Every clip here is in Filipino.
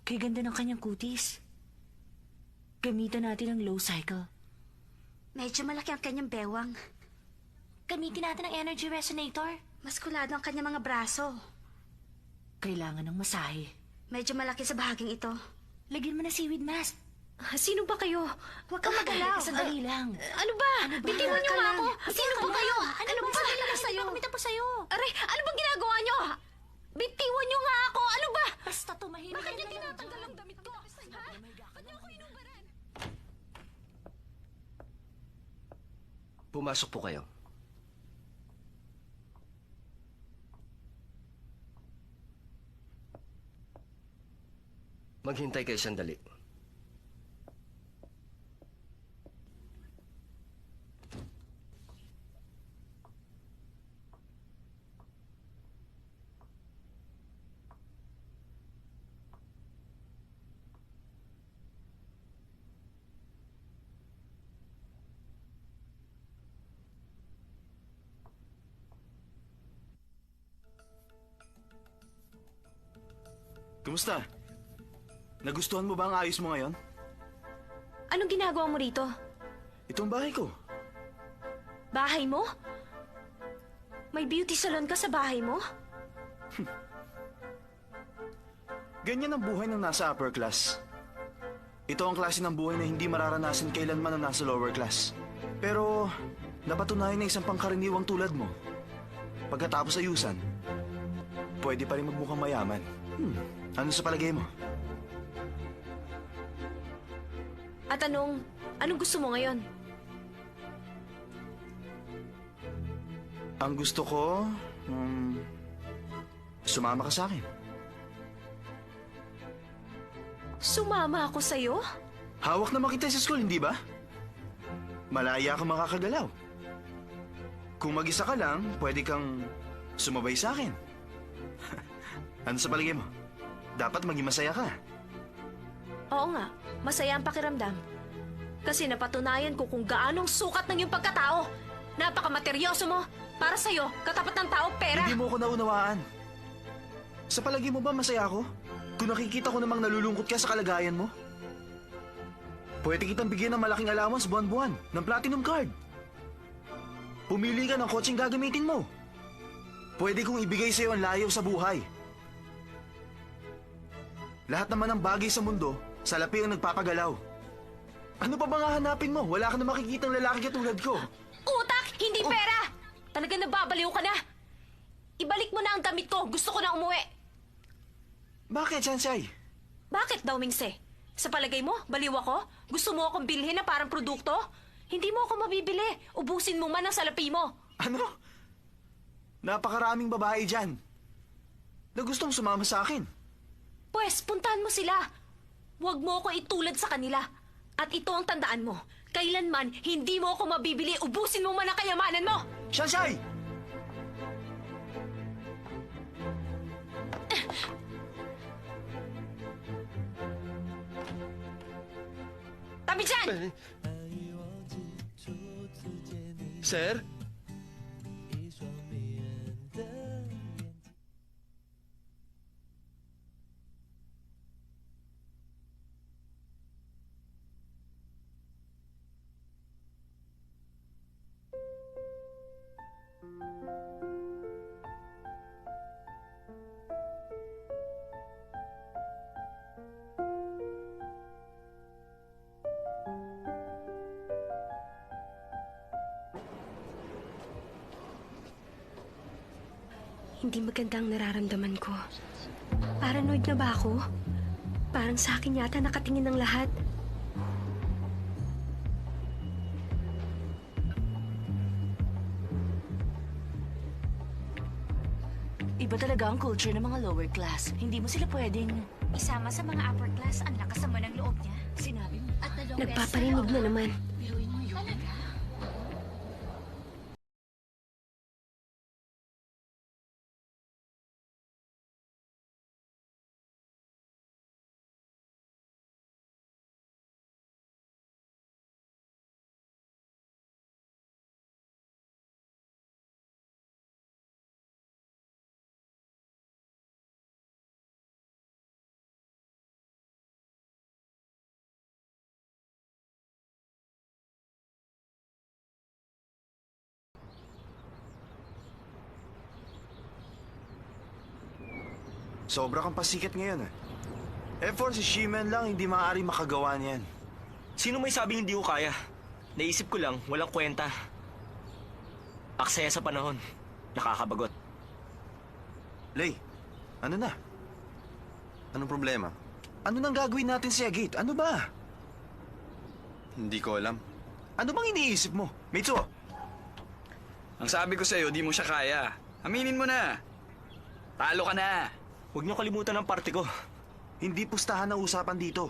Kay ganda ng kanyang kutis. Gamitan natin ang low cycle. Medyo malaki ang kanyang bewang. Gamitin natin ang energy resonator. Maskulado ang kanyang mga braso. Kailangan ng masahe. Medyo malaki sa bahaging ito. Lagyan mo na seaweed mask. Sino ba kayo? Huwag kang magalaw. Sandali lang. Ano ba? Bitiwan niyo nga ako. Sino ba kayo? Ano ba? Sandali lang sa'yo. Kami tapos sa'yo. Aray, ano bang ginagawa niyo? Bitiwan niyo nga ako. Ano ba? Basta tumahimik. Bakit niyo tinatanggal ang damit ko? Ha? Ba't niyo ako inubaran? Pumasok po kayo. Maghintay kayo sandali. Kumusta? Nagustuhan mo ba ang ayos mo ngayon? Anong ginagawa mo rito? Itong bahay ko. Bahay mo? May beauty salon ka sa bahay mo? Ganyan ang buhay ng nasa upper class. Ito ang klase ng buhay na hindi mararanasan kailanman ng nasa lower class. Pero napatunayan na isang pangkaraniwang tulad mo. Pagkatapos ayusan, pwede pa rin magmukhang mayaman. Ano sa palagay mo? At anong gusto mo ngayon? Ang gusto ko, sumama ka sa akin. Sumama ako sa'yo? Hawak naman kita sa school, hindi ba? Malaya kang makakagalaw. Kung mag-isa ka lang, pwede kang sumabay sa akin. Ano sa palagay mo? Dapat maging masaya ka. Oo nga, masaya ang pakiramdam. Kasi napatunayan ko kung gaanong sukat ng iyong pagkatao. Napakamateryoso mo. Para sa'yo, katapat ng tao, pera. Hindi mo ako naunawaan. Sa palagay mo ba masaya ako? Kung nakikita ko namang nalulungkot ka sa kalagayan mo? Pwede kitang bigyan ng malaking allowance buwan-buwan ng platinum card. Pumili ka ng kotseng gagamitin mo. Pwede kong ibigay sa'yo ang layaw sa buhay. Lahat naman ng bagay sa mundo, salapi ang nagpapagalaw. Ano pa bang hahanapin mo? Wala ka na makikitang lalaki katulad ko. Utak, hindi pera! Talaga nababaliw ka na. Ibalik mo na ang damit ko. Gusto ko na umuwi. Bakit, Chansay? Bakit daw, Mingse? Sa palagay mo, baliw ako? Gusto mo akong bilhin na parang produkto? Hindi mo ako mabibili. Ubusin mo man ang salapi mo. Ano? Napakaraming babae dyan na gustong sumama sa akin. Pwes, puntahan mo sila. Huwag mo ako itulad sa kanila. At ito ang tandaan mo. Kailanman, hindi mo ako mabibili. Ubusin mo man ang kayamanan mo. Shanshay! Tabi dyan! Sir? Hindi maganda ang nararamdaman ko. Paranoid na ba ako? Parang sa akin yata nakatingin ng lahat. Iba talaga ang culture ng mga lower class. Hindi mo sila pwedeng... Isama sa mga upper class, ang lakas naman ng loob niya. Sinabi mo. At nalong Nagpaparinig na naman. Biruin mo yun. Talaga? Sobra kang pasikat ngayon for si Shimen lang, hindi maaari makagawa niyan. Sino may sabing hindi ko kaya? Naisip ko lang, walang kwenta. Aksaya sa panahon. Nakakabagot. Lay, ano na? Anong problema? Ano nang gagawin natin si Agate? Ano ba? Hindi ko alam. Ano bang iniisip mo? Mitsuo, Ang sabi ko sa'yo, di mo siya kaya. Aminin mo na. Talo ka na. Huwag niyo kalimutan ang parte ko. hindi pustahan ang usapan dito.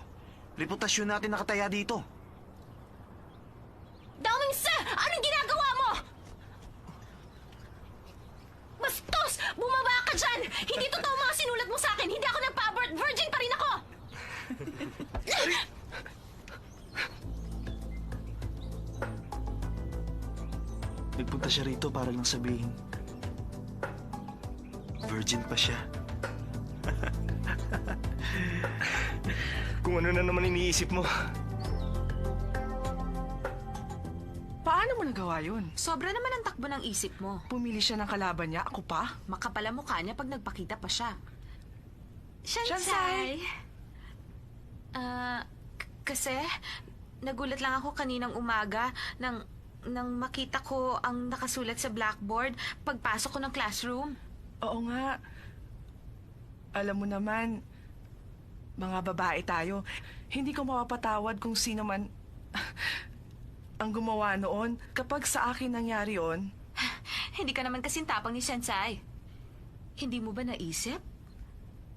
Reputasyon natin nakataya dito. Dawing sir! Anong ginagawa mo? Bastos! Bumaba ka dyan! Hindi totoo mga sinulat mo sa akin! Hindi ako nagpa-abort! Virgin pa rin ako! Nagpunta siya rito para lang sabihin, virgin pa siya. Kung ano na naman iniisip mo. Paano mo nagawa yun? Sobra naman ang takbo ng isip mo. Pumili siya ng kalaban niya, ako pa? Makapal ang mukha niya pag nagpakita pa siya. Shansai! Kasi nagulat lang ako kaninang umaga nang makita ko ang nakasulat sa blackboard pagpasok ko ng classroom. Oo nga. Alam mo naman, mga babae tayo, hindi ko mapapatawad kung sino man ang gumawa noon. Kapag sa akin nangyari yon, Hindi ka naman kasing tapang ni Sensei. Hindi mo ba naisip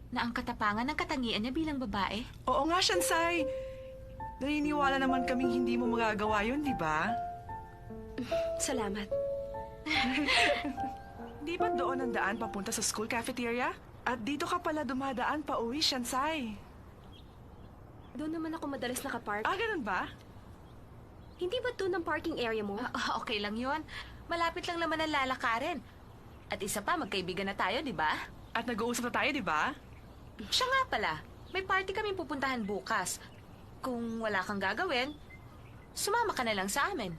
na ang katapangan ng katangian niya bilang babae? oo nga, Shansai. Naniniwala naman kaming hindi mo magagawa yun, di ba? Salamat. Di ba doon ang daan papunta sa school cafeteria? At dito ka pala dumadaan pa uwi, Shansai. Doon naman ako madalas nakapark. Ganun ba? Hindi ba doon ang parking area mo? Okay lang yon. Malapit lang naman ang lalakarin. At isa pa, magkaibigan na tayo, di ba? At nag-uusap na tayo, di ba? Siya nga pala, may party kaming pupuntahan bukas. Kung wala kang gagawin, sumama ka na lang sa amin.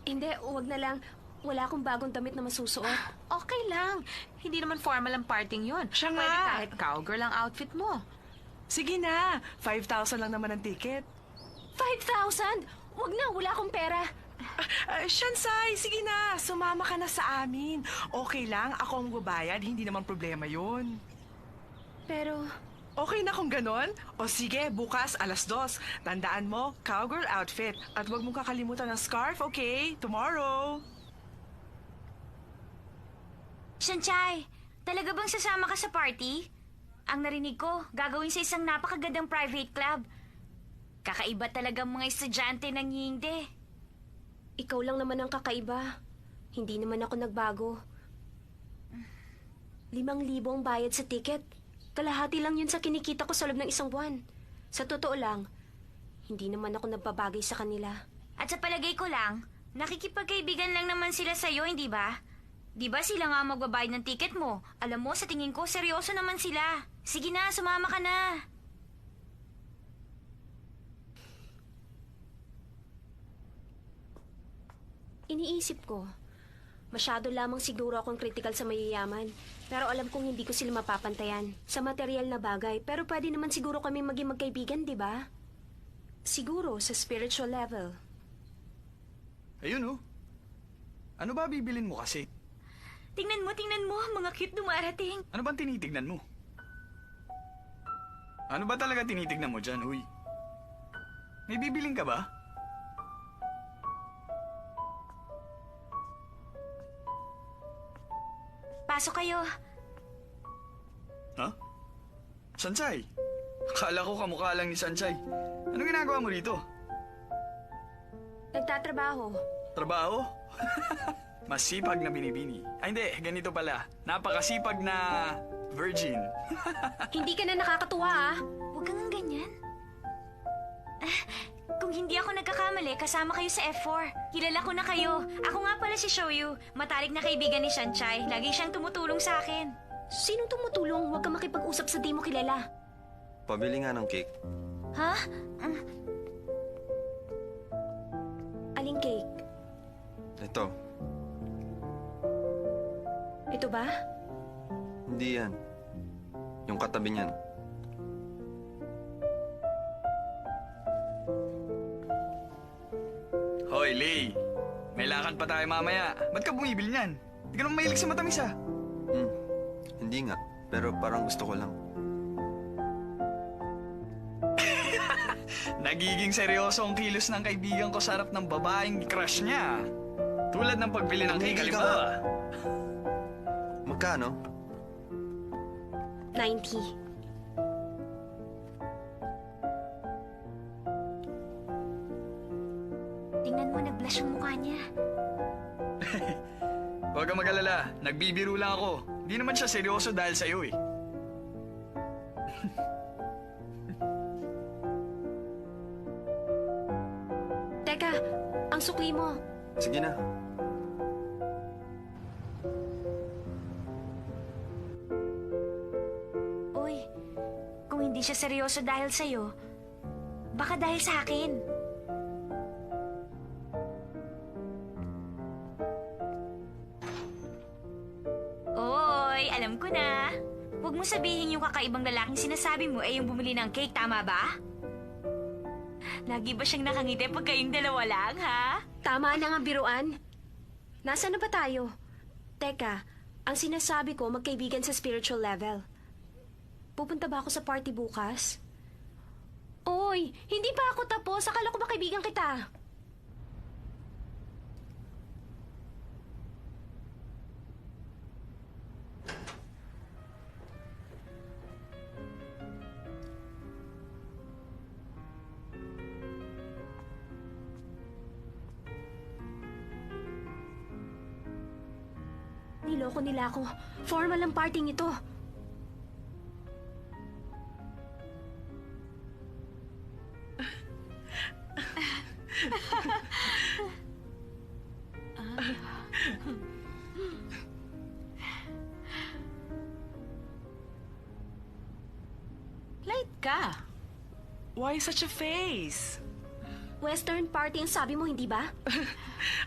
Hindi, wag na lang. Wala akong bagong damit na masusuot. Okay lang. Hindi naman formal ang parting yon. Siya nga. Pwede kahit cowgirl ang outfit mo. Sige na, 5,000 lang naman ang ticket. 5,000? Wag na, wala akong pera. Shansai, sige na, sumama ka na sa amin. Okay lang, ako ang babayad, hindi naman problema yun. Pero, Okay na kung ganon? O sige, bukas 2:00. Tandaan mo, cowgirl outfit. At huwag mong kakalimutan ng scarf, okay? Tomorrow. Shansai, talaga bang sasama ka sa party? Ang narinig ko, gagawin sa isang napakagandang private club. Kakaiba talaga ang mga estudyante ng Yingde. ikaw lang naman ang kakaiba. Hindi naman ako nagbago. 5,000 ang bayad sa ticket. Kalahati lang yun sa kinikita ko sa loob ng isang buwan. Sa totoo lang, hindi naman ako nagpabagay sa kanila. At sa palagay ko lang, nakikipagkaibigan lang naman sila sa'yo, hindi ba? Di ba sila nga magbabayad ng ticket mo? Alam mo, sa tingin ko, seryoso naman sila. Sige na, sumama ka na. Iniisip ko, masyado lamang siguro akong critical sa mayayaman. Pero alam kong hindi ko sila mapapantayan sa material na bagay. Pero pwede naman siguro kami maging magkaibigan, di ba? Siguro sa spiritual level. Ayun oh. Ano ba bibilin mo kasi? Tingnan mo, mga cute dumarating. Ano bang tinitignan mo? Ano ba talaga tinitignan mo dyan, huy? May bibiling ka ba? Pasok kayo. Ha? Sansay? Akala ko kamukha lang ni Sansay. Anong ginagawa mo rito? Nagtatrabaho. Trabaho? Masipag na binibini. Ay hindi, ganito pala. Napakasipag na virgin. Hindi ka na nakakatuwa, ah. Huwag kang ganyan. Kung hindi ako nagkakamali, kasama kayo sa F4. Kilala ko na kayo. Ako nga pala si Shoyu. Matalik na kaibigan ni Shansai. Lagi siyang tumutulong sa akin. Sinong tumutulong? Huwag ka makipag-usap sa di mo kilala. Pabili nga ng cake. Ha? Aling cake? Ito, Ito ba? hindi yan. Yung katabi niyan. Hoy, Lay. May lakad pa tayo mamaya. Ba't ka bumibili niyan? Hindi ka naman mahilig sa matamis ah. Hindi nga. Pero parang gusto ko lang. Nagiging seryoso ang kilos ng kaibigan ko sa harap ng babaeng crush niya. Tulad ng pagbili ng cake, Tumigil ka halimbawa. Magkano? 90. Tingnan mo, nag-blush yung mukha niya. Huwag kang mag-alala. Nagbibiro lang ako. Hindi naman siya seryoso dahil sa'yo eh. Teka, ang sukli mo. Sige na. Uy, kung hindi siya seryoso dahil sa'yo, baka dahil sa akin. Oy, alam ko na. Huwag mo sabihin yung kakaibang lalaking sinasabi mo yung bumili ng cake, tama ba? Lagi ba siyang nakangiti pag kayong dalawa lang, ha? Tama na nga biruan. Nasaan na ba tayo? Teka, ang sinasabi ko magkaibigan sa spiritual level. Pupunta ba ako sa party bukas? Oy, hindi pa ako tapos. Akala ko ba kaibigan kita? Niloko nila ako. Formal ang parting ito. Late ka. Why such a face? Western party ang sabi mo, hindi ba?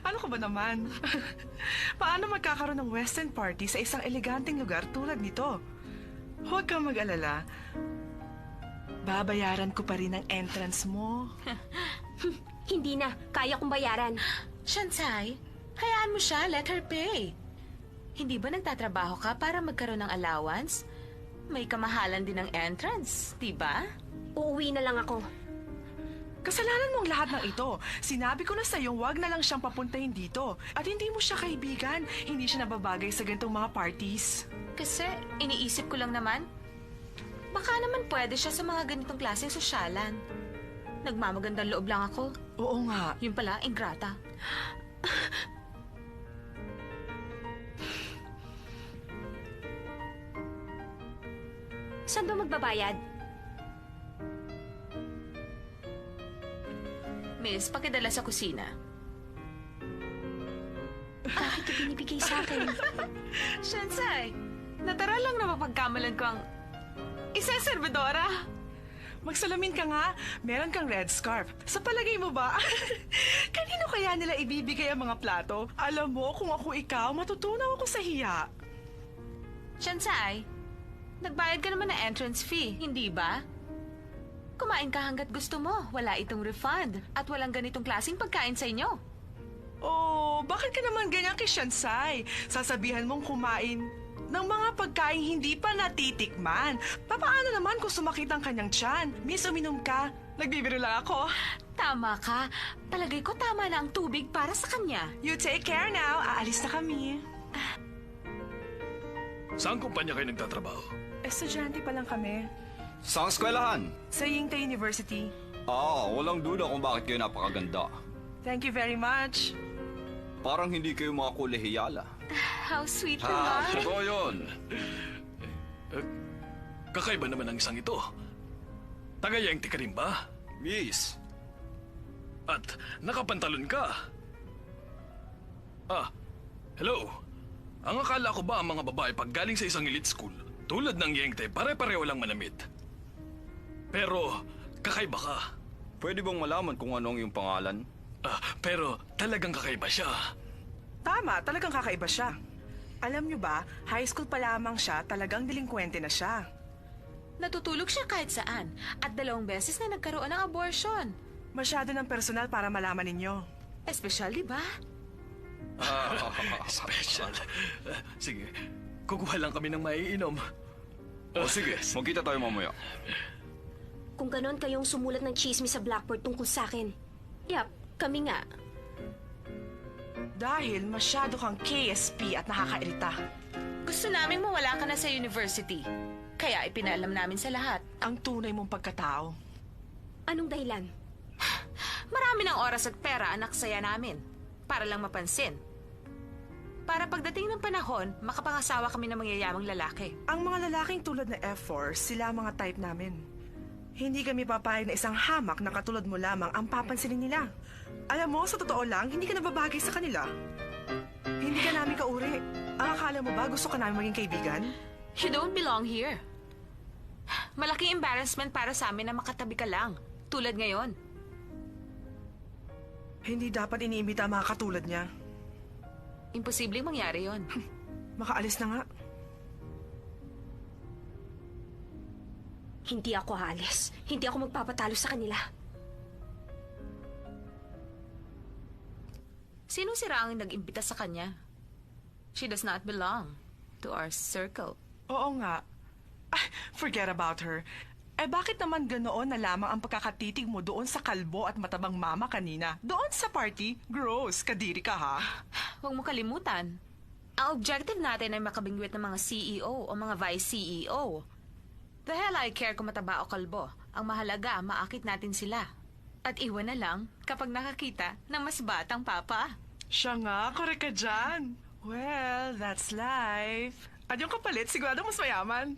Ano ka ba naman? Paano magkakaroon ng Western party sa isang eleganteng lugar tulad nito? Huwag kang mag-alala. Babayaran ko pa rin ang entrance mo. Hindi na. Kaya kong bayaran. Shansai, hayaan mo siya. Let her pay. Hindi ba nagtatrabaho ka para magkaroon ng allowance? May kamahalan din ng entrance, di ba? Uuwi na lang ako. Kasalanan mo ang lahat ng ito. Sinabi ko na sa'yo, wag na lang siyang papuntahin dito. At hindi mo siya kaibigan. Hindi siya nababagay sa ganitong mga parties. Kasi iniisip ko lang naman, baka naman pwede siya sa mga ganitong klaseng sosyalan. Nagmamagandang loob lang ako. Oo nga. Yun pala, ingrata. Saan ba magbabayad? Miss, pakidala sa kusina. Bakit ito binibigay sa akin? Shansai, natural lang na mapagkamalan ko ang isang servidora. Magsalamin ka nga. Meron kang red scarf. Sa palagay mo ba? Kanino kaya nila ibibigay ang mga plato? Alam mo, kung ako ikaw, matutunaw ako sa hiya. Shansai, nagbayad ka naman ng entrance fee, hindi ba? Kumain ka hanggat gusto mo. Wala itong refund. At walang ganitong klaseng pagkain sa inyo. Oh, bakit ka naman ganyan kay Shansai? Sasabihan mong kumain ng mga pagkain hindi pa natitikman. Papaano naman kung sumakit ang kanyang tiyan? Miss, uminom ka. Nagbibiro lang ako. Tama ka. Palagay ko tama na ang tubig para sa kanya. You take care now. Aalis na kami. Saan kumpanya kayo nagtatrabaho? Estudyante pa lang kami. Saan eskwelahan? Sa Yingte University. Walang duda kung bakit kayo napakaganda. Thank you very much. Parang hindi kayo mga kolehiyala. How sweet naman. Totoo yun. Kakaiba naman ang isang ito. Taga-Yangti ka rin ba? Miss, At nakapantalon ka. Hello. Ang akala ko ba ang mga babae pag galing sa isang elite school, tulad ng Yangte, pare-pareho lang manamit. Pero, kakaiba ka. pwede bang malaman kung ano ang iyong pangalan? Pero talagang kakaiba siya. Tama, talagang kakaiba siya. Alam niyo ba, high school pa lamang siya, talagang delinkwente na siya. Natutulog siya kahit saan at 2 beses na nagkaroon ng abortion. Masyado ng personal para malaman ninyo. Espesyal, di ba? Special. Sige, kukuha lang kami ng maiinom. O sige, magkita tayo mamaya. Kung ganon kayong sumulat ng chismis sa Blackboard tungkol sa akin. Yap, kami nga. Dahil masyado kang KSP at nakakairita. Gusto naming mawala ka na sa university. Kaya ipinaalam namin sa lahat. Ang tunay mong pagkatao. Anong dahilan? Marami ng oras at pera ang naksaya namin. Para lang mapansin. Para pagdating ng panahon, makapangasawa kami ng mangyayamang lalaki. Ang mga lalaking tulad na F4, sila ang mga type namin. Hindi kami papayag na isang hamak na katulad mo lamang ang papansinin nila. Alam mo, sa totoo lang, hindi ka nababagay sa kanila. Hindi ka namin kauri. Ang akala mo ba gusto ka namin maging kaibigan? You don't belong here. Malaking embarrassment para sa amin na makatabi ka lang. Tulad ngayon. Hindi dapat iniimbita ang mga katulad niya. Imposibleng mangyari yon. Makaalis na nga. Hindi ako aalis. Hindi ako magpapatalo sa kanila. Sino si Rang ang nag-imbita sa kanya? She does not belong to our circle. Oo nga. Ah, forget about her. Eh bakit naman ganoon na lamang ang pagkakatitig mo doon sa kalbo at matabang mama kanina? Doon sa party? Gross, kadiri ka ha? Huwag mo kalimutan. Ang objective natin ay makabingwit ng mga CEO o mga vice CEO. The hell I care kung mataba o kalbo. Ang mahalaga, maakit natin sila. At iwan na lang kapag nakakita ng mas batang papa. Siya nga, korek ka dyan. Well, that's life. At yung kapalit, sigurado mas mayaman.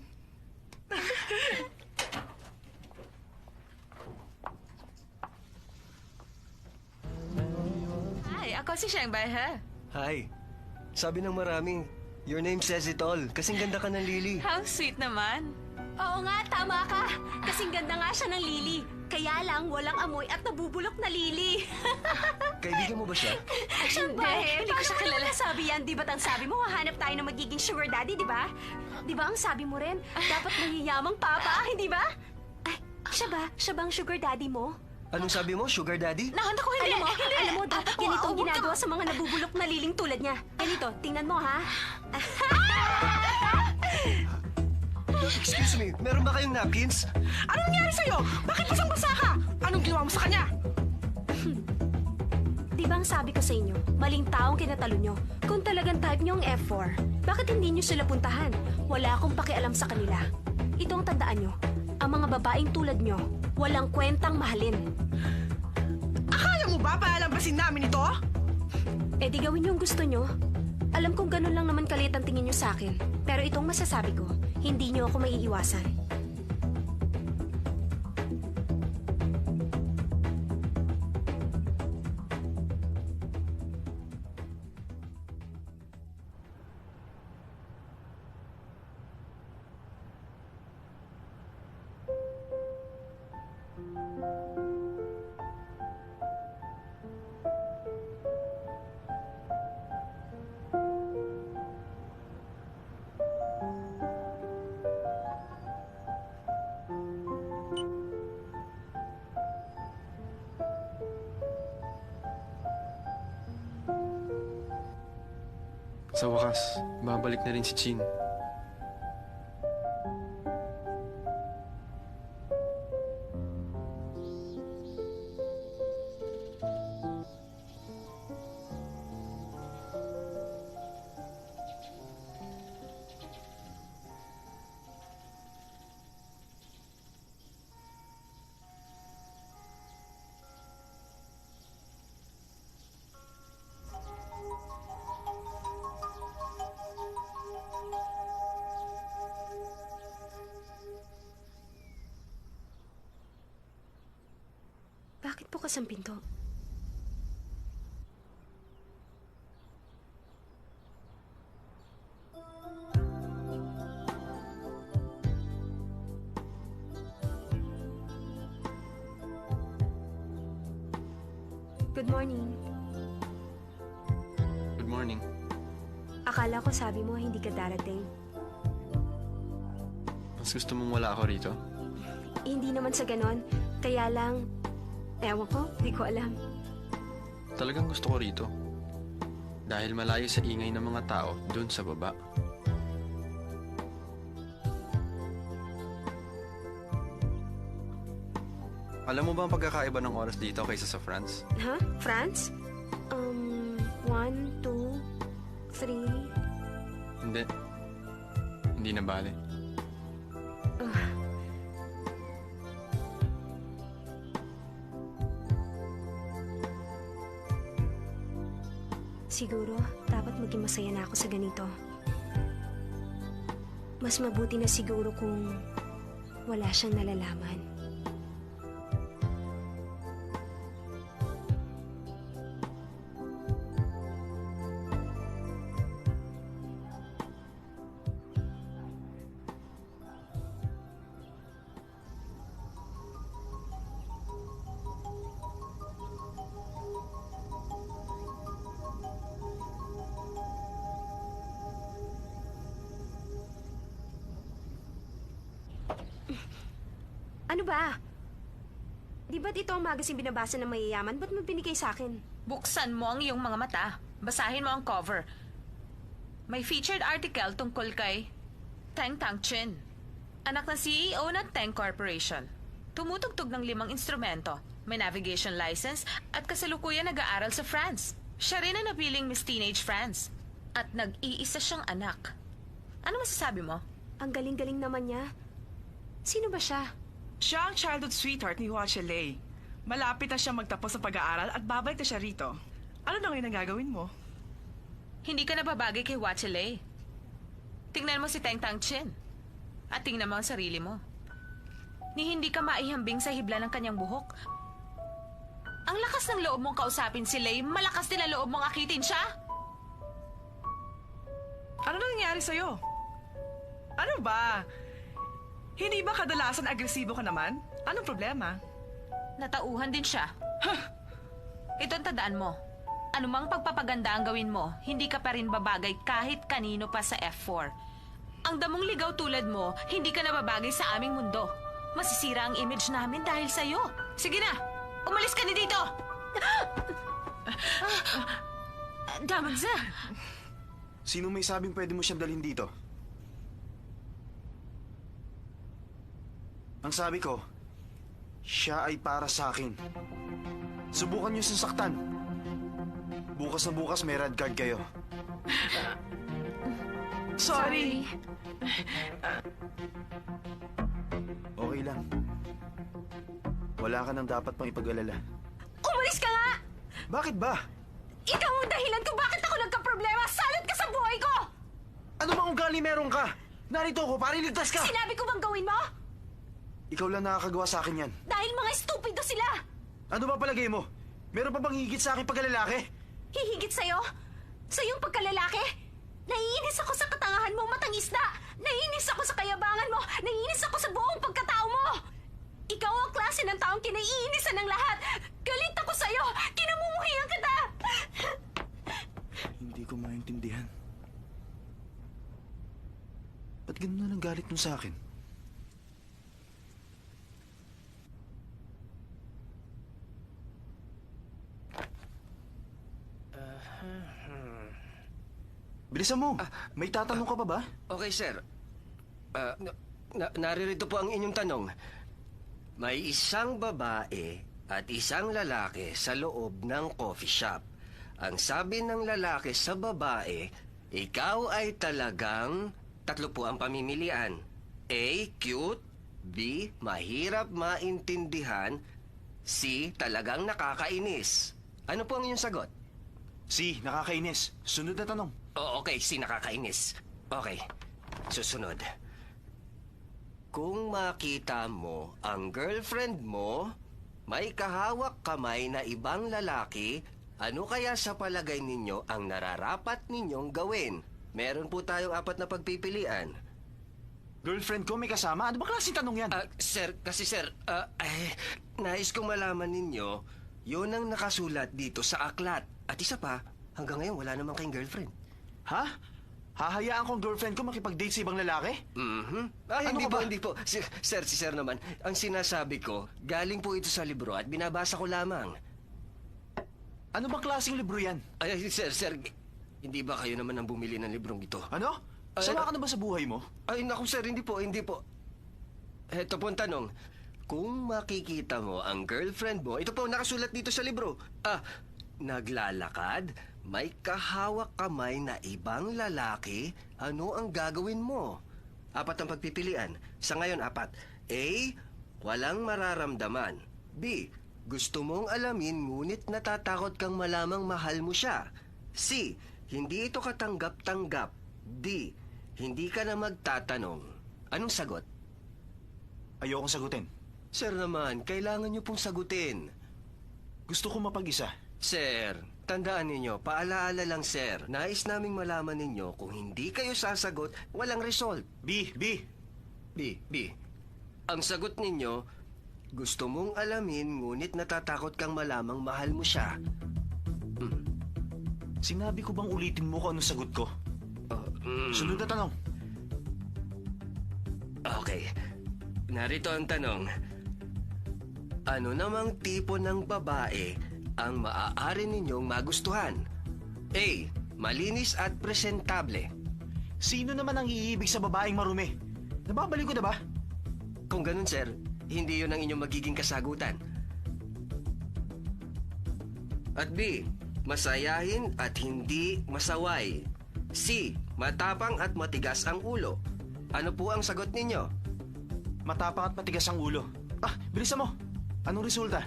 Hi, ako si Sheng Bai He. Hi. Sabi ng marami, your name says it all. Kasing ganda ka ng Lily. How sweet naman. Oo nga, tama ka. Kasing ganda nga siya ng Lily. Kaya lang, walang amoy at nabubulok na Lily. Kaibigan mo ba siya? Hindi ko siya kilala. Sabi yan, di ba't ang sabi mo, hahanap tayo ng magiging sugar daddy, di ba? Di ba ang sabi mo rin, dapat mayayamang papa, hindi ba? Ay, siya ba? Siya ba ang sugar daddy mo? Anong sabi mo, sugar daddy? Nakanta ko hindi. Alam mo, dapat ganito ang ginagawa sa mga nabubulok na liling tulad niya. Ganito, tingnan mo ha. Excuse me, meron ba kayong napkins? Ano nangyari sa'yo? Bakit basang-basa ka? Anong ginawa mo sa kanya? Di ba ang sabi ko sa inyo, maling taong kinatalo nyo. Kung talagang type nyo ang F4, bakit hindi nyo sila puntahan? Wala akong pakialam sa kanila. Ito ang tandaan nyo, ang mga babaeng tulad nyo, walang kwentang mahalin. Akala mo ba palalampasin namin ito? Eh di gawin nyo ang gusto nyo. Alam kong ganun lang naman kalit ang tingin nyo sa akin. Pero itong masasabi ko, hindi nyo ako maiiwasan. Sa wakas, babalik na rin si Chin. Bakit bukas ang pinto? Good morning. Good morning. Akala ko sabi mo hindi ka darating. Mas gusto mong wala ako rito? Hindi naman sa ganon. Kaya lang, ewan ko, di ko alam. Talagang gusto ko rito. Dahil malayo sa ingay ng mga tao doon sa baba. Alam mo ba ang pagkakaiba ng oras dito kaysa sa France? Ha? France? 1, 2, 3... Hindi. Hindi na bale. Siguro, dapat maging masaya na ako sa ganito. Mas mabuti na siguro kung wala siyang nalalaman. Ano ba? Di ba't ito ang magazine binabasa ng mayayaman? Ba't mo binigay sa akin? Buksan mo ang iyong mga mata. Basahin mo ang cover. May featured article tungkol kay Teng Tang Chin, anak ng CEO ng Teng Corporation. Tumutugtog ng 5 instrumento, may navigation license at kasalukuyan nag-aaral sa France. Siya rin ang napiling Miss Teenage France at nag-iisa siyang anak. Ano masasabi mo? Ang galing-galing naman niya. Sino ba siya? Siya ang childhood sweetheart ni Hua Chelei. Malapit na siya magtapos sa pag-aaral at babalik na siya rito. Ano na ngayon ang gagawin mo? Hindi ka nababagay kay Hua Chelei. Tingnan mo si Teng Tang Chin. At tingnan mo ang sarili mo. Ni hindi ka maihambing sa hibla ng kanyang buhok. Ang lakas ng loob mong kausapin si Lei, malakas din ang loob mong akitin siya. Ano nangyayari sa'yo? Ano ba? Hindi ba kadalasan agresibo ka naman? Anong problema? Natauhan din siya. Ito ang tandaan mo. Anumang pagpapaganda ang gawin mo, hindi ka pa rin babagay kahit kanino pa sa F4. Ang damong ligaw tulad mo, hindi ka nababagay sa aming mundo. Masisira ang image namin dahil sa'yo. Sige na, umalis ka na dito! Damagza! Sino may sabing pwede mo siyang dalhin dito? Ang sabi ko, siya ay para sa akin. Subukan niyo sasaktan. Bukas na bukas may red card kayo. Sorry. Okay lang. Wala ka nang dapat pang ipag-alala. Umalis ka nga! Bakit ba? Ikaw ang dahilan kung bakit ako nagka-problema! Salot ka sa buhay ko! Ano bang ugali meron ka? Narito ako para iligtas ka! Sinabi ko bang gawin mo? Ikaw lang nakakagawa sa akin yan. Dahil mga estupido sila! Ano ba palagay mo? Meron pa bang higit sa akin pagkalalaki? Hihigit sa'yo? Sa iyong pagkalalaki? Naiinis ako sa katangahan mo, matang isda! Naiinis ako sa kayabangan mo! Naiinis ako sa buong pagkatao mo! Ikaw ang klase ng taong kinaiinisan ng lahat! Galit ako sa'yo! Kinamumuhian kita! Hindi ko maintindihan. Ba't ganun na lang galit mo sa akin? Bilisan mo! May tatanong ka pa ba? Okay, sir. Naririto po ang inyong tanong. May isang babae at isang lalaki sa loob ng coffee shop. Ang sabi ng lalaki sa babae, ikaw ay talagang... 3 po ang pamimilian. A. Cute. B. Mahirap maintindihan. C. Talagang nakakainis. Ano po ang inyong sagot? Si, nakakainis. Sunod na tanong. Okay, C. Nakakainis. Okay, susunod. Kung makita mo ang girlfriend mo, may kahawak kamay na ibang lalaki, ano kaya sa palagay ninyo ang nararapat ninyong gawin? Meron po tayong 4 na pagpipilian. Girlfriend ko may kasama? Ano ba klaseng tanong yan? Sir, nais kong malaman ninyo, yun ang nakasulat dito sa aklat. At isa pa, hanggang ngayon wala naman kayong girlfriend. Ha? Hahayaan ko ang girlfriend ko makipag-date sa ibang lalaki? Ay, Ano hindi ka po, ba? hindi po. Si Sir naman. Ang sinasabi ko, galing po ito sa libro at binabasa ko lamang. Ano bang klaseng libro yan? Ay, Sir, hindi ba kayo naman ang bumili ng librong ito? Ano? Sama ka na ba sa buhay mo? Ay, naku Sir, hindi po. Ito po ang tanong. Kung makikita mo ang girlfriend mo, ito po nakasulat dito sa libro. Naglalakad, may kahawak kamay na ibang lalaki, ano ang gagawin mo? 4 ang pagpipilian. Sa ngayon, 4. A. Walang mararamdaman. B. Gusto mong alamin ngunit natatakot kang malamang mahal mo siya. C. Hindi ito katanggap-tanggap. D. Hindi ka na magtatanong. Anong sagot? Ayokong sagutin. Sir naman, kailangan niyo pong sagutin. Gusto ko mapag-isa. Sir, tandaan ninyo, paalaala lang sir, nais naming malaman ninyo kung hindi kayo sasagot, walang result. B. Ang sagot ninyo, gusto mong alamin ngunit natatakot kang malamang mahal mo siya. Sinabi ko bang ulitin mo kung anong sagot ko? Sunod na tanong. Okay, narito ang tanong. Ano namang tipo ng babae ang maaari ninyong magustuhan? A. Malinis at presentable. Sino naman ang iibig sa babaeng marumi? Nababalik ko na ba? Kung ganun, sir, hindi yun ang inyong magiging kasagutan. At B. Masayahin at hindi masaway. C. Matapang at matigas ang ulo. Ano po ang sagot ninyo? Matapang at matigas ang ulo. Bilisan mo. Anong resulta?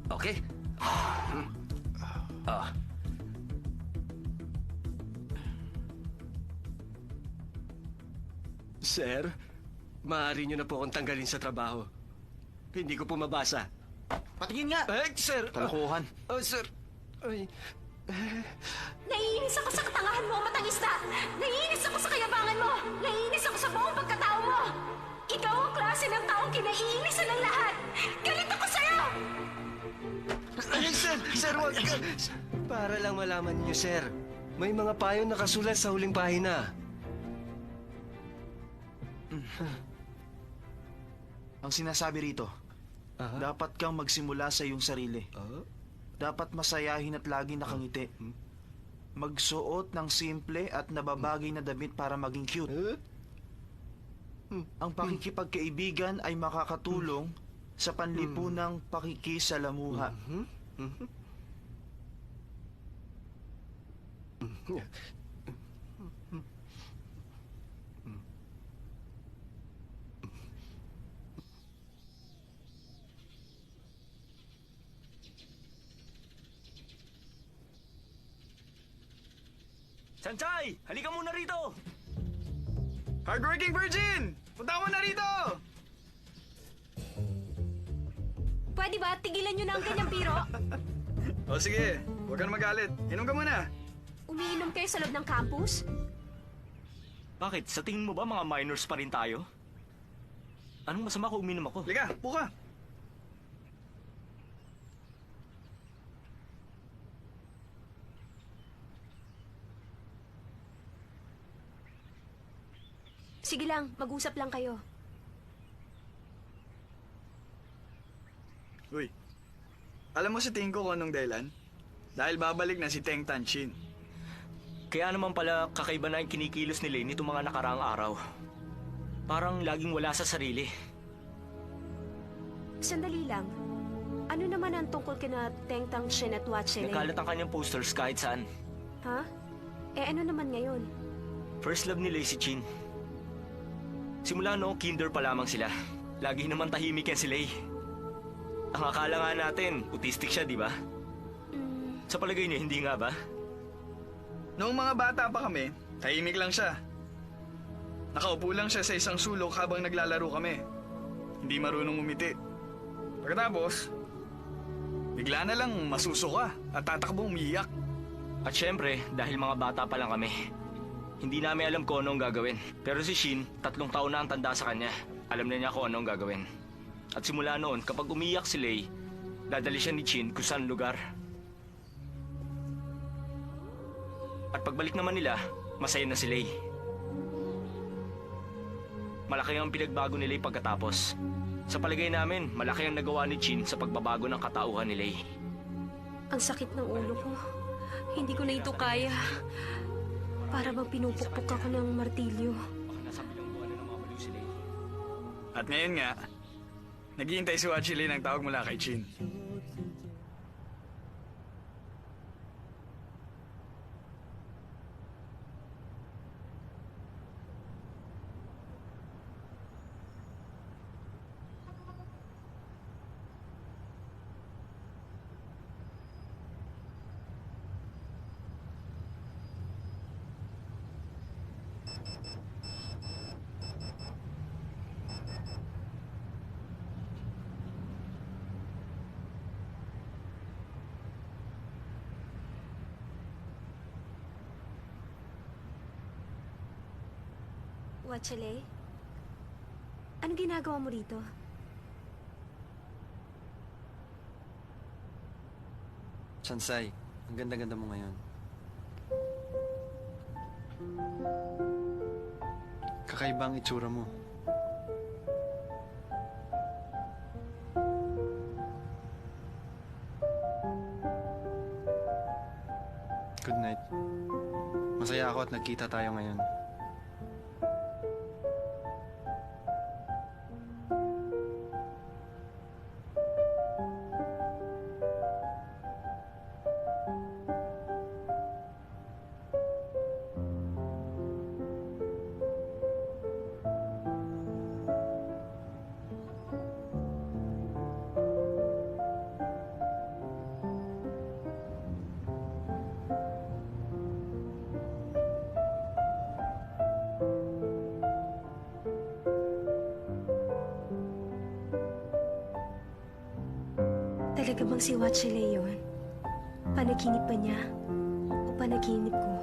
Okay. Sir, maaari niyo na po akong tanggalin sa trabaho. Hindi ko po mabasa. Patingin nga! Sir! Kalokohan. Sir! Ay... Naiinis ako sa katangahan mo, matangista! Naiinis ako sa kayabangan mo! Naiinis ako sa buong pagkatao mo! Ikaw ang klase ng taong kinaiinisan ng lahat! Galit ako sa'yo! Ay, sir, wag ka. Para lang malaman niyo, sir. May mga payo nakasulat sa huling pahina. Ang sinasabi rito, dapat kang magsimula sa iyong sarili. Dapat masayahin at lagi nakangiti. Magsuot ng simple at nababagay na damit para maging cute. Ang pakikipagkaibigan ay makakatulong sa panlipunang pakikisalamuha. Sanchay! Halika muna rito! Hardworking virgin! Punta mo na rito! Pwede ba tigilan nyo na ang ganyang biro? O sige, huwag kang magalit. Inom ka muna. Umiinom kayo sa loob ng campus? Bakit? Sa tingin mo ba mga minors pa rin tayo? Anong masama kung uminom ako? Liga, buka. Sige lang, mag-usap lang kayo. Uy, alam mo sa tingin ko kung anong dahilan? Dahil babalik na si Teng Tanshin. Kaya naman pala kakaiba na yung kinikilos ni Lane itong mga nakaraang araw. Parang laging wala sa sarili. Sandali lang. Ano naman ang tungkol kina Teng Tanshin at Watchelay? Nagkalat ang kanyang posters kahit saan. Ha? Ano naman ngayon? First love ni Lay si Chin. Simula noong kinder pa lamang sila. Lagi naman tahimik yan si Lay. Ang akala nga natin, autistic siya, di ba? Sa palagay niyo, hindi nga ba? Noong mga bata pa kami, tahimik lang siya. Nakaupo lang siya sa isang sulok habang naglalaro kami. Hindi marunong umiti. Pagkatapos, bigla na lang masusuka at tatakbong umiyak. At syempre, dahil mga bata pa lang kami, hindi namin alam kung ano ang gagawin. Pero si Shin, 3 taon na ang tanda sa kanya. Alam na niya kung ano ang gagawin. At simula noon, kapag umiyak si Lay, dadali siya ni Chin kung saan lugar. At pagbalik naman nila, masaya na si Lay. Malaki ang pinagbago ni Lay pagkatapos. Sa palagay namin, malaki ang nagawa ni Chin sa pagbabago ng katauhan ni Lay. Ang sakit ng ulo ko. Hindi ko na ito kaya. Para bang pinupukpok ako ng martilyo. Baka nasa bilangguan na ng mga baliw si Lay. At ngayon nga, naghihintay si Watchili ng tawag mula kay Chin. Watchale? Anong ginagawa mo rito? Chansay, ang ganda-ganda mo ngayon. Kakaiba ang itsura mo. Good night. Masaya ako at nagkita tayo ngayon. Talaga bang si Watchale yun? Panaginip ba niya? O panaginip ko?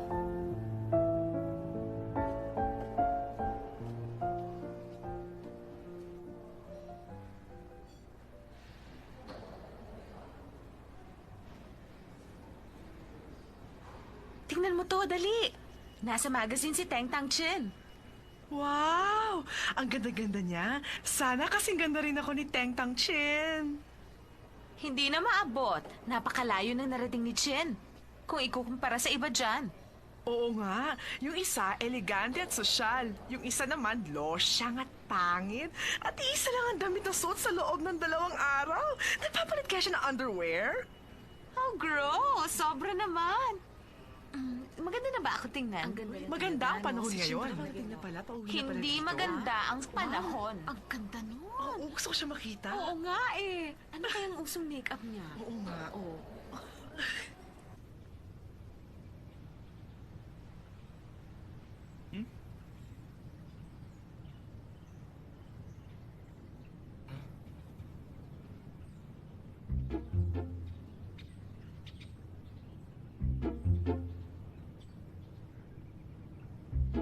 Tingnan mo to, dali. Nasa magazine si Teng Tang Chin. Wow! Ang ganda-ganda niya. Sana kasing ganda rin ako ni Teng Tang Chin. Hindi na maabot. Napakalayo ng narating ni Chin. Kung ikukumpara sa iba dyan. Oo nga. Yung isa, elegante at sosyal. Yung isa naman, losyang at pangit. At isa lang ang damit na suot sa loob ng 2 araw. Nagpapalit kaya siya ng underwear? Oh, gross! Sobra naman. Maganda na ba ako tingnan? Maganda ang panahon ngayon. Hindi maganda ang panahon. Ang ganda nun. Oo, gusto ko siya makita. Oo nga eh. Ano kayang usong makeup niya? Oo nga, oo.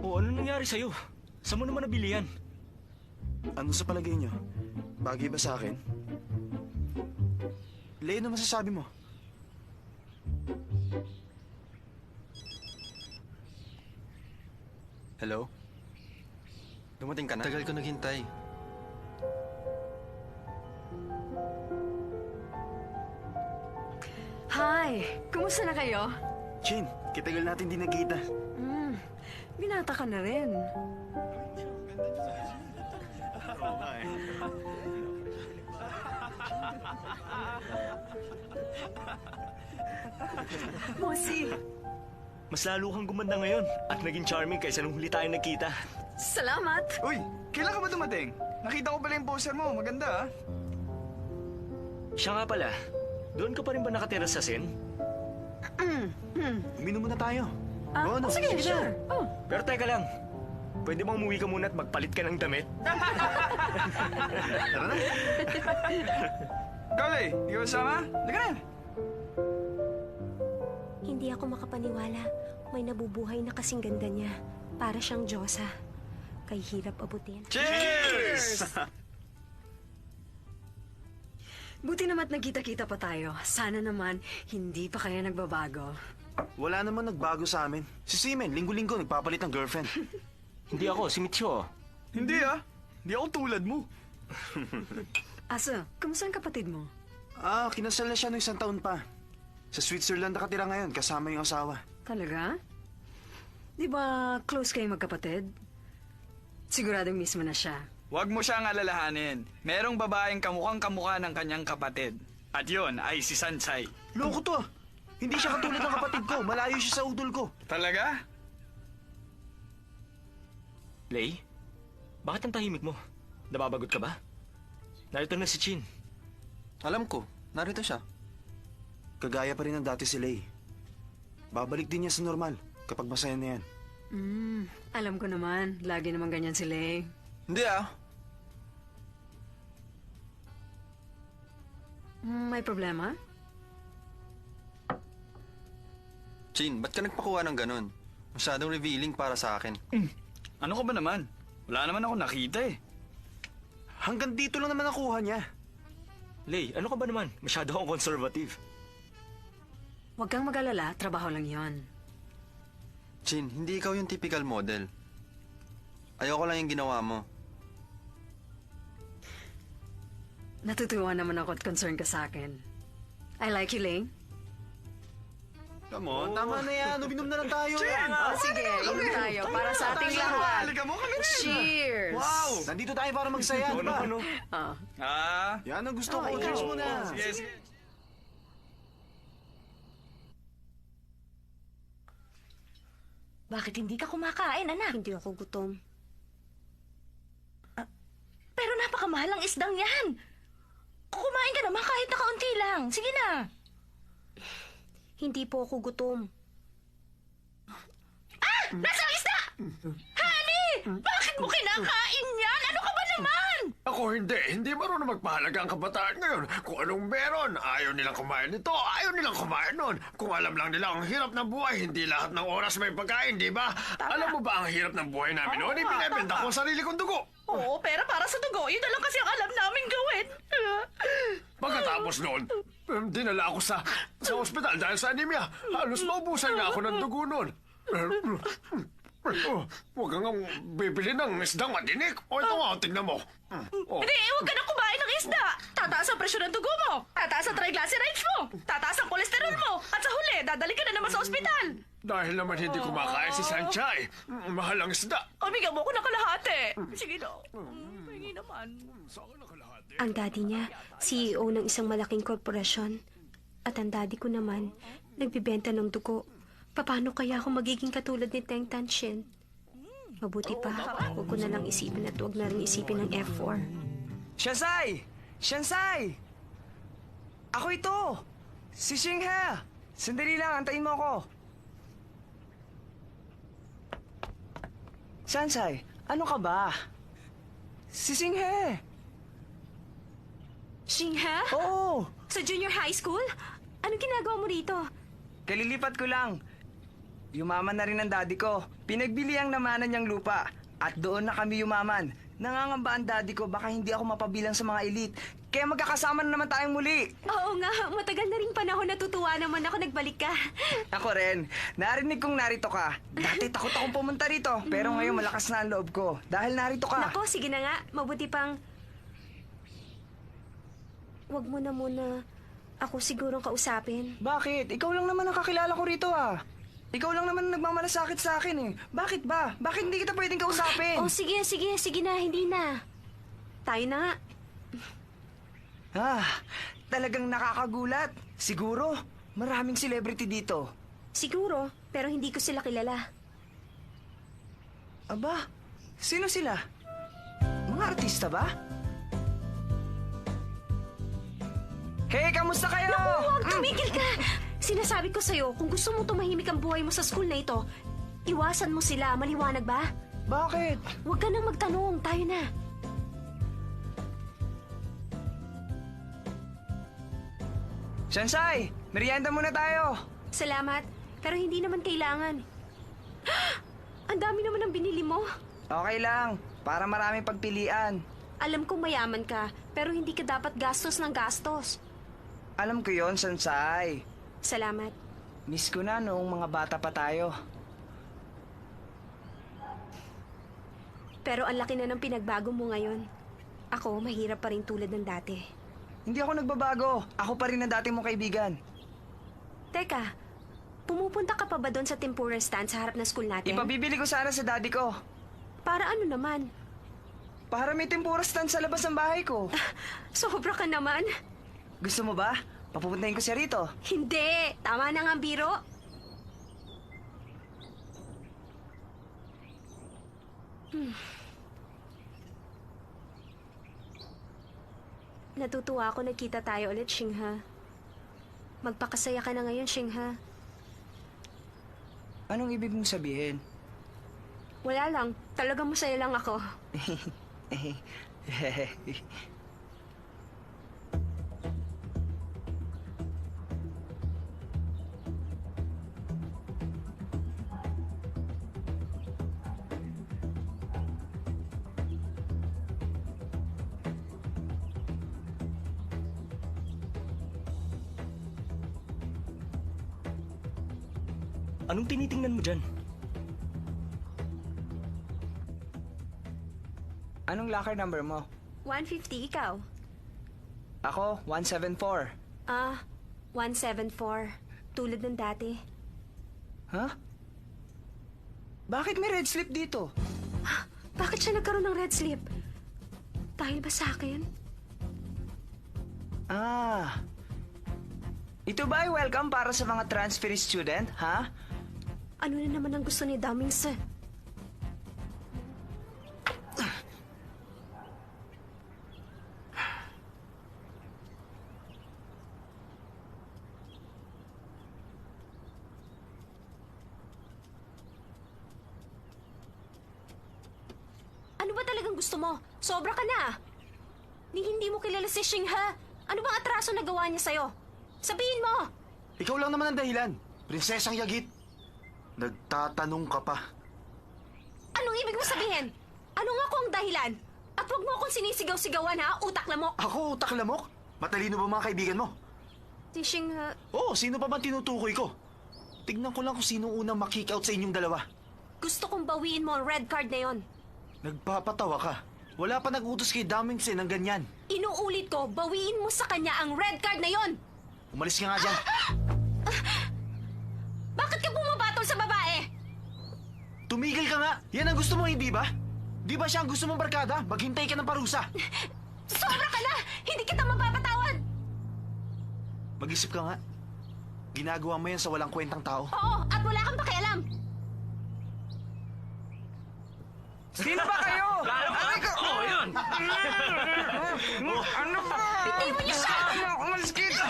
O ano nangyari sa'yo? Saan mo naman nabili yan? Ano sa palagay niyo? Bagay ba sa akin? Lay, ano masasabi mo? Hello? Dumating ka na? Tagal ko naghintay. Hi! Kumusta na kayo? Chin, kitagal natin di nagkita. Binata ka na rin. Mosi, Mas lalo kang gumanda ngayon at naging charming kaysa nung huli tayo nagkita. salamat! Uy, kailan ka ba dumating? Nakita ko pala yung poster mo. Maganda, ah. Siya nga pala, doon ka pa rin ba nakatira sa Sen? Uminom muna tayo. Ah, no, sige, sure. Oh. Pero teka lang, pwede bang umuwi ka muna at magpalit ka ng damit? Tara na. Kale, di ka basama? Halika na. Hindi ako makapaniwala. May nabubuhay na kasing ganda niya. Para siyang Diyosa. Kay hirap abutin. Cheers! Buti naman nagkita-kita pa tayo. Sana naman, hindi pa kaya nagbabago. Wala naman nagbago sa amin. Si Simen, linggo-linggo nagpapalit ng girlfriend. Hindi ako, si Mitcho. Hindi ah. Hindi ako tulad mo. Asa, kamusta ang kapatid mo? Kinasal na siya noong 1 taon pa. Sa Switzerland nakatira ngayon, kasama yung asawa. Talaga? Di ba close kayong magkapatid? Siguradong mismo na siya. Huwag mo siyang alalahanin. Merong babaeng kamukhang kamukha ng kanyang kapatid. At yon ay si Sansay. Loko to ah. Hindi siya katulad ng kapatid ko. Malayo siya sa udol ko. Talaga? Lay, bakit ang tahimik mo? Nababagot ka ba? Narito na si Chin. Alam ko, narito siya. Kagaya pa rin ng dati si Lay. Babalik din niya sa normal kapag masaya na yan. Alam ko naman. Lagi naman ganyan si Lay. Hindi ah. May problema? Chin, ba't ka nagpakuha ng ganun? Masyadong revealing para sa akin. Ano ka ba naman? Wala naman ako nakita eh. Hanggang dito lang naman nakuha niya. Lay, ano ka ba naman? Masyado akong conservative. Huwag kang mag-alala. Trabaho lang yon. Chin, hindi ikaw yung typical model. Ayoko lang yung ginawa mo. Natutuwa naman ako at concerned ka sa akin. I like you, Lay. Come on, tama na yan. Uminom na lang tayo. Sige, inom tayo para sa ating lahat. Halika mo kami rin. Cheers! Wow! Nandito tayo para magsaya, di ba? Yan ang gusto ko. Cheers muna. Sige, sige. Bakit hindi ka kumakain, anak? Hindi ako gutom. Pero napakamahal ang isdang yan. Kumain ka naman kahit na kaunti lang. Sige na. Hindi po ako gutom. Nasa isda! Honey! Bakit mo kinakain yan? Ano ka ba naman? Ako hindi. Hindi marunong magpahalaga ang kabataan ngayon. Kung anong meron, ayaw nilang kumain nito, ayaw nilang kumain nun. Kung alam lang nila ang hirap ng buhay, hindi lahat ng oras may pagkain, di ba? Alam mo ba ang hirap ng buhay namin noon? Ipinibenta ko ang sarili kong dugo. Oo, pero para sa dugo, yun na lang kasi ang alam namin gawin. Pagkatapos noon, dinala ako sa ospital dahil sa anemia. Halos maubusan nga ako ng dugo noon. Huwag kang bibili ng isdang madinik. O ito nga, tignan mo. Hindi, huwag ka na kumain ng isda. Tataas ang presyon ng dugo mo. Tataas ang triglycerides mo. Tataas ang kolesterol mo. At sa huli, dadali ka na naman sa ospital. Dahil naman hindi kumakain si Sanchay. Mahal ang isda. Bigyan mo ko ng kalahati. Sige na. Hingi naman. Ang daddy niya, CEO ng isang malaking korporasyon. At ang daddy ko naman, nagbibenta ng dugo. Paano kaya ako magiging katulad ni Teng Tanshin? Mabuti pa, huwag ko na lang isipin at huwag na rin isipin ng F4. Shansai! Shansai! Ako ito! Si Xinghe! Sandali lang, antayin mo ako. Shansai, ano ka ba? Si Xinghe! Xinghe? Oo! Sa junior high school? Anong ginagawa mo rito? Kalilipat ko lang. Yumaman na rin ang daddy ko. Pinagbili ang namanan niyang lupa. At doon na kami yumaman. Nangangamba ang daddy ko baka hindi ako mapabilang sa mga elite. Kaya magkakasama na naman tayong muli. Oo nga, matagal na rin panahon natutuwa naman ako nagbalik ka. Ako rin. Narinig kong narito ka. Dati takot akong pumunta rito. Pero ngayon malakas na ang loob ko. Dahil narito ka. Nako, sige na nga. Mabuti pang... Huwag mo na muna ako sigurong kausapin. Bakit? Ikaw lang naman ang kakilala ko rito ah. Ikaw lang naman ang nagmamalasakit sa akin eh. Bakit ba? Bakit hindi kita pwedeng kausapin? Oh, sige na, hindi na. Tayo na nga. Talagang nakakagulat. Siguro, maraming celebrity dito. Siguro, pero hindi ko sila kilala. Aba, sino sila? Mga artista ba? Hey, kamusta kayo? Naku, huwag tumigil ka! Sinasabi ko sa'yo, kung gusto mo tumahimik ang buhay mo sa school na ito, iwasan mo sila, maliwanag ba? Bakit? Huwag ka nang magtanong, tayo na. Shansai, merienda muna tayo. Salamat, pero hindi naman kailangan. Ang dami naman ang binili mo. Okay lang, para maraming pagpilian. Alam kong mayaman ka, pero hindi ka dapat gastos ng gastos. Alam ko yon, Shansai. Salamat. Miss ko na noong mga bata pa tayo. Pero ang laki na ng pinagbago mo ngayon. Ako, mahirap pa rin tulad ng dati. Hindi ako nagbabago. Ako pa rin ang dati mong kaibigan. Teka, pumupunta ka pa ba doon sa tempura stand sa harap ng school natin? Ipabibili ko sana sa daddy ko. Para ano naman? Para may tempura stand sa labas ng bahay ko. Sobra ka naman. Gusto mo ba? Papupuntahin ko siya rito. Hindi! Tama na nga ang biro. Natutuwa ako nagkita tayo ulit, Shingha. Magpakasaya ka na ngayon, Shingha. Anong ibig mong sabihin? Wala lang. Talagang masaya lang ako. Anong tinitingnan mo dyan? Anong locker number mo? 150, ikaw? Ako, 174. 174. Tulad ng dati. Huh? Bakit may red slip dito? Bakit siya nagkaroon ng red slip? Dahil ba sa akin? Ito ba ay welcome para sa mga transferee student, ha? Ano na naman ang gusto ni Damings? Ano ba talagang gusto mo? Sobra ka na. Hindi mo kilala si Shingha. Ano bang atraso na gawa niya sa'yo? Sabihin mo! Ikaw lang naman ang dahilan. Prinsesang Yagit. Nagtatanong ka pa. Anong ibig mo sabihin? Ano nga ko ang dahilan? At huwag mo akong sinisigaw-sigawan, ha? Utak lamok! Ako, utak lamok? Matalino ba mga kaibigan mo? Si Shingha... Oo, sino pa bang tinutukoy ko? Tignan ko lang kung sino unang makick out sa inyong dalawa. Gusto kong bawiin mo ang red card na yon. Nagpapatawa ka. Wala pa nag-utos kay Damings ng ganyan. Inuulit ko, bawiin mo sa kanya ang red card na yon! Umalis ka nga dyan. Bakit ka bumabatol sa babae? Tumigil ka nga. Yan ang gusto mo, hindi ba? Di ba siya ang gusto mong barkada? Maghintay ka ng parusa. Sobra ka na! Hindi kita mapapatawad! Mag-isip ka nga. Ginagawa mo yan sa walang kwentang tao. Oo, at wala kang pakialam! Sino ba kayo? Aray ko! Oo, yun! Ano ba? Hindi mo niya siya! Umalis kita!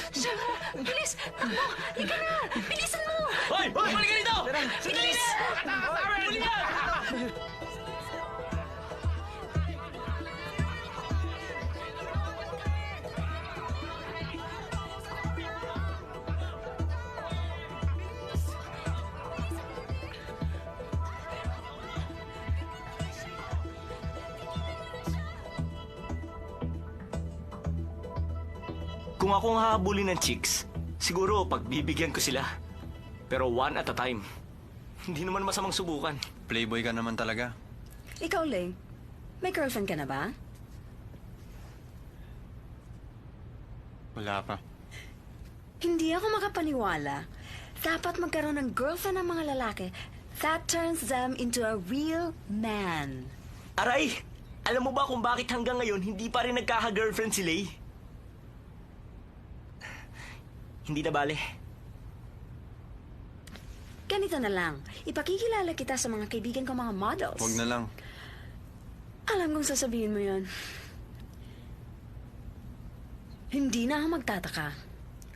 Siya, bilis! Takbo! Halika na! Bilisan mo! Hoy! Balik ka dito! Bilis! Huli ka! Kung ako ang hahabulin ng chicks, siguro pagbibigyan ko sila. Pero one at a time. Hindi naman masamang subukan. Playboy ka naman talaga. Ikaw, Ling, may girlfriend ka na ba? Wala pa. Hindi ako makapaniwala. Dapat magkaroon ng girlfriend ng mga lalaki. That turns them into a real man. Aray! Alam mo ba kung bakit hanggang ngayon hindi pa rin nagkaka-girlfriend si Lay? Hindi na bale. Ganito na lang. Ipakikilala kita sa mga kaibigan ko mga models. Huwag na lang. Alam kong sasabihin mo yon. Hindi na ako magtataka.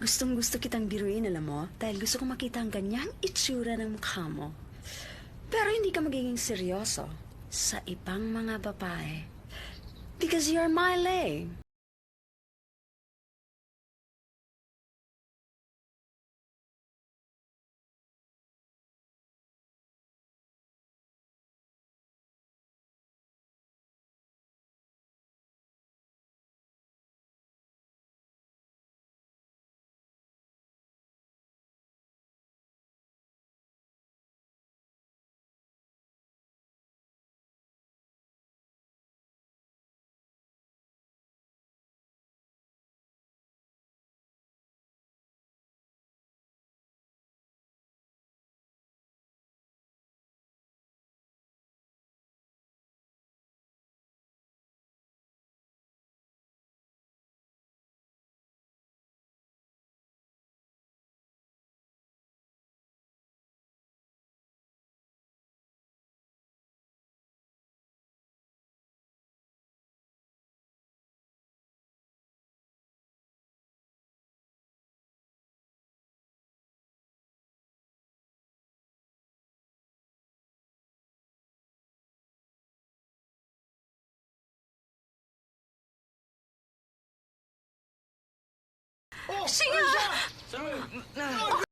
Gustong gusto kitang biruin, alam mo? Dahil gusto ko makita ang ganyang itsura ng mukha mo. Pero hindi ka magiging seryoso sa ibang mga babae. Because you're my Lay. Oh, Singa!